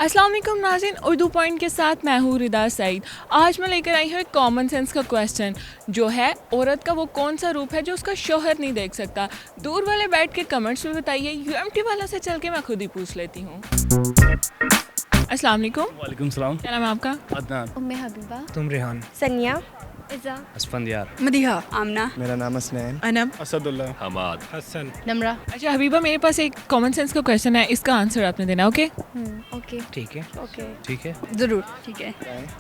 अस्सलाम वालेकुम नाज़रीन, उर्दू पॉइंट के साथ मैं हूँ रिदा सईद। आज मैं लेकर आई हूँ एक कॉमन सेंस का क्वेश्चन, जो है औरत का वो कौन सा रूप है जो उसका शौहर नहीं देख सकता। दूर वाले बैठ के कमेंट्स में बताइए, यूएमटी वाला से चल के मैं खुद ही पूछ लेती हूँ। अस्सलाम वालेकुम। वालेकुम सलाम। क्या नाम है आपका? अदनान। उम्मे हबीबा, तुम रेहान, सनिया, इज़ा, असफंदियार, मदीहा, आमना, मेरा नाम हसनैन, अनम, असदुल्ला, हमाद, हसन। नमरा। अच्छा हबीबा, मेरे पास एक कॉमन सेंस का क्वेश्चन है, इसका आंसर आपने देना। ओके ओके ठीक है ओके ठीक है। जरूर ठीक है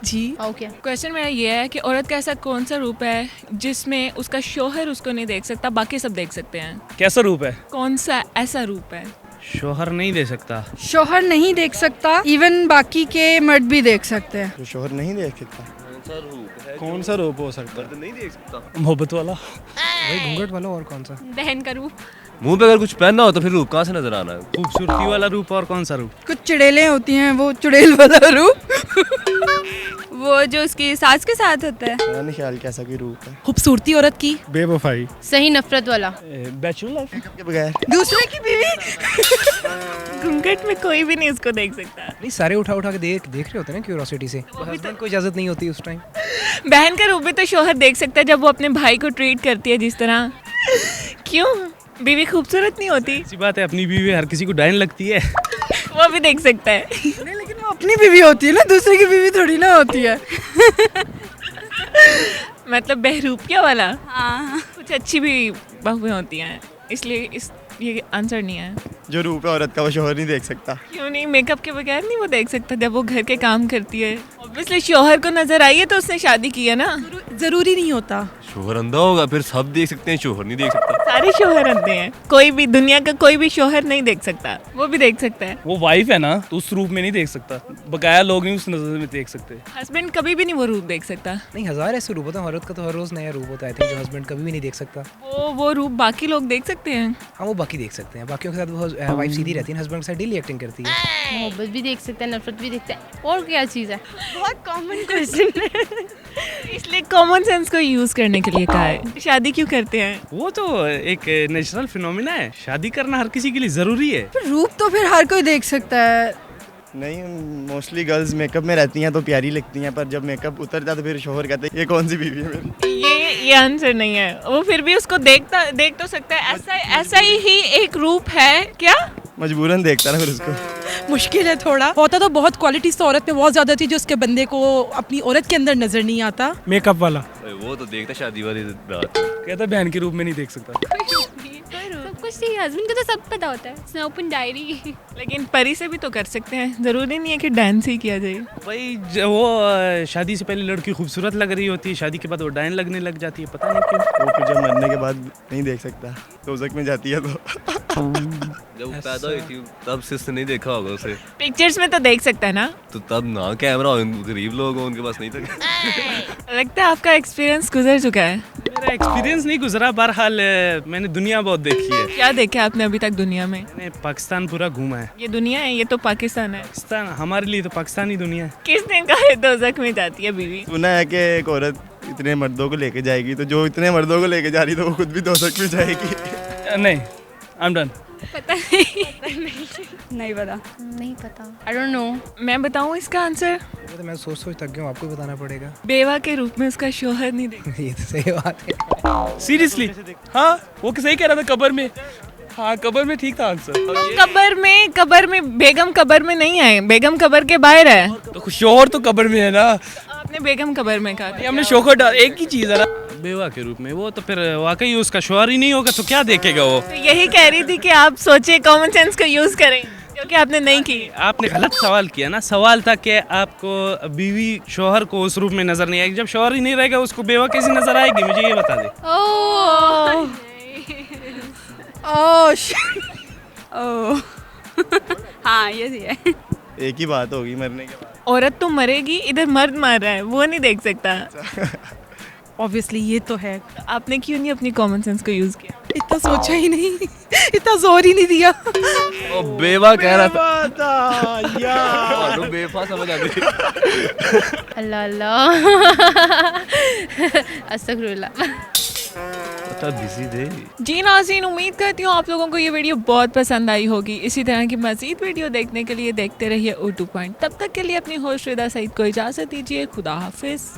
जी। ओके। क्वेश्चन मेरा ये है कि औरत का ऐसा कौन सा रूप है जिसमें उसका शौहर उसको नहीं देख सकता, बाकी सब देख सकते हैं। कैसा रूप है? कौन सा ऐसा रूप है? शोहर नहीं दे सकता। शौहर नहीं देख सकता, इवन बाकी के मर्द भी देख सकते हैं। जो शोहर नहीं देख सकता। कौन सा रूप हो सकता है? नहीं देख सकता। मोहब्बत वाला। वही घूंघट वाला, और कौन सा? बहन का रूप। मुंह पे अगर कुछ पहनना हो तो फिर रूप कहाँ से नजर आना है? खूबसूरती वाला रूप, और कौन सा रूप? कुछ चुड़ैलें होती हैं, वो चुड़ैल वाला रूप। वो जो उसकी सास के साथ होता है। मेरा नहीं ख्याल कि ऐसा कोई रूप है। खूबसूरती औरत की, बेवफाई। सही नफरत वाला। Bachelor life. मेकअप के बगैर। दूसरे की बीवी। घूंघट में कोई भी नहीं उसको देख सकता। नहीं, सारे उठा उठा के देख रहे होते हैं ना क्यूरोसिटी से। हस्बैंड को इजाजत नहीं होती उस टाइम। बहन का रूप भी तो शौहर देख सकता है, जब वो अपने भाई को ट्रीट करती है जिस तरह। क्यों बीवी खूबसूरत नहीं होती? ऐसी बात है, अपनी बीवी हर किसी को डायन लगती है। वो भी देख सकता है। नहीं, लेकिन वो अपनी बीवी होती है ना, दूसरे की बीवी थोड़ी ना होती है। मतलब बहरूपिया वाला। हाँ। कुछ अच्छी भी बहुएं होती हैं, इसलिए ये आंसर नहीं है। जो रूप है औरत का वो शोहर नहीं देख सकता। क्यों नहीं? मेकअप के बगैर नहीं वो देख सकता जब वो घर के काम करती है। ऑब्वियसली शौहर को नजर आई है तो उसने शादी की है ना। जरूरी नहीं होता। शोहर अंधा होगा फिर सब देख सकते हैं, शोहर नहीं देख सकता। सारे शौहर अंधे हैं, कोई भी दुनिया का कोई भी शौहर नहीं देख सकता, वो भी देख सकता है। वो वाइफ है ना, तो उस रूप में नहीं देख सकता। बकाया लोग नहीं उस नजर में देख सकते। हस्बैंड कभी भी नहीं वो रूप देख सकता। नहीं, हजार ऐसे रूप होते हैं। औरत का तो हर रोज नया रूप होता है, जो हस्बैंड कभी भी नहीं देख सकता। वो रूप बाकी लोग देख सकते हैं। हाँ, वो बाकी देख सकते हैं। बाकियों के साथ वो वाइफ सीधी रहती है, हस्बैंड के साथ डेली एक्टिंग करती है। मोहब्बत भी देख सकते हैं, नफरत भी देखते हैं। और क्या चीज़ है? बहुत कॉमन क्वेश्चन है। इसलिए कॉमन सेंस को यूज करने के लिए कहा है। शादी क्यों करते हैं? वो तो एक नेचुरल फिनोमिना है। शादी करना हर किसी के लिए जरूरी है। रूप तो फिर हर कोई देख सकता है। नहीं, मोस्टली गर्ल्स मेकअप में रहती हैं तो प्यारी लगती हैं, पर जब मेकअप उतर जाता तो फिर शोहर कहते हैं ये कौन सी बीवी है मेरी। ये आंसर नहीं है। वो फिर भी उसको देख तो सकता है। ऐसा ही एक रूप है क्या? मजबूरन देखता ना फिर उसको। मुश्किल है थोड़ा। होता तो बहुत क्वालिटीज तो औरत में बहुत ज्यादा थी जो उसके बंदे को अपनी औरत के अंदर नजर नहीं आता। मेकअप वाला वो तो देखता शादी वाली रात। कहता बहन के रूप में नहीं देख सकता। सब कुछ ठीक है, हस्बैंड को तो सब पता होता है। Open diary. लेकिन परी से भी तो कर सकते हैं, जरूरी नहीं है कि डांस ही किया जाए। भाई वो शादी से पहले लड़की खूबसूरत लग रही होती है, शादी के बाद वो डायन लगने लग जाती है, पता नहीं क्यों। वो फिर जब मरने के बाद नहीं देख सकता, दोज़ख में जाती है तो। जब वो पैदा हुई थी तब से उसने नहीं देखा होगा उसे, पिक्चर्स में तो देख सकता है ना। तो तब ना कैमरा हो, गरीब लोग हो उनके पास नहीं था। लगता है आपका एक्सपीरियंस गुजर चुका है। मेरा एक्सपीरियंस नहीं गुजरा, बहरहाल मैंने दुनिया बहुत देखी है। क्या देखा आपने अभी तक दुनिया में? मैंने पाकिस्तान पूरा घूमा है। ये दुनिया है, ये तो पाकिस्तान है। पाकिस्तान हमारे लिए तो पाकिस्तानी दुनिया है। किसने कहा है दोज़ख में जाती है बीवी? सुना है कि एक औरत इतने मर्दों को लेके जाएगी, तो जो इतने मर्दों को लेके जा रही तो वो खुद भी दोज़ख में जाएगी। नहीं, आई एम डन। पता नहीं पता। नहीं पता। I don't know. मैं बताऊं इसका आंसर? तो मैं सोच थक गया हूँ, आपको बताना पड़ेगा। बेवा के रूप में उसका शौहर नहीं देख। ये तो सही बात है। सीरियसली? हाँ, वो सही कह रहा था कब्र में। हाँ, कब्र में ठीक था आंसर। कब्र में बेगम कब्र में नहीं है, बेगम कब्र के बाहर है। तो शोहर तो कब्र में है ना। आपने बेगम कब्र में कहा। ये हमने शोहर डाल, एक ही चीज है ना। बेवा के रूप में वो तो फिर वाकई उसका शोहर ही नहीं होगा तो क्या देखेगा वो। तो यही कह रही थी कि आप सोचे, कॉमन सेंस को यूज करें, क्योंकि आपने नहीं की। आपने गलत सवाल किया ना। सवाल था कि आपको बीवी शोहर को उस रूप में नजर नहीं आएगी। जब शोहर ही नहीं रहेगा उसको बेवा कैसी नजर आएगी, मुझे ये बता दे। ओह। ओह हाँ, ये सही है। एक ही बात होगी मरने के बाद। औरत तो मरेगी, इधर मर्द मर रहा है, वो नहीं देख सकता। ऑब्वियसली ये तो है। तो आपने क्यों नहीं अपनी कॉमन सेंस को यूज किया? इतना सोचा ही नहीं, इतना जोर ही नहीं दिया। ओ बेवा कह रहा था यार। तो बेफा समझ आ गई। अल्लाह अल्लाह। अस्तगफिरुल्लाह। तो बिजी थे। जी नाज़रीन, उम्मीद करती हूँ आप लोगों को ये वीडियो बहुत पसंद आई होगी। इसी तरह की मज़ीद वीडियो देखने के लिए देखते रहिए उर्दू पॉइंट। तब तक के लिए अपनी होस्ट रिदा सईद को इजाज़त दीजिए। खुदा हाफिज़।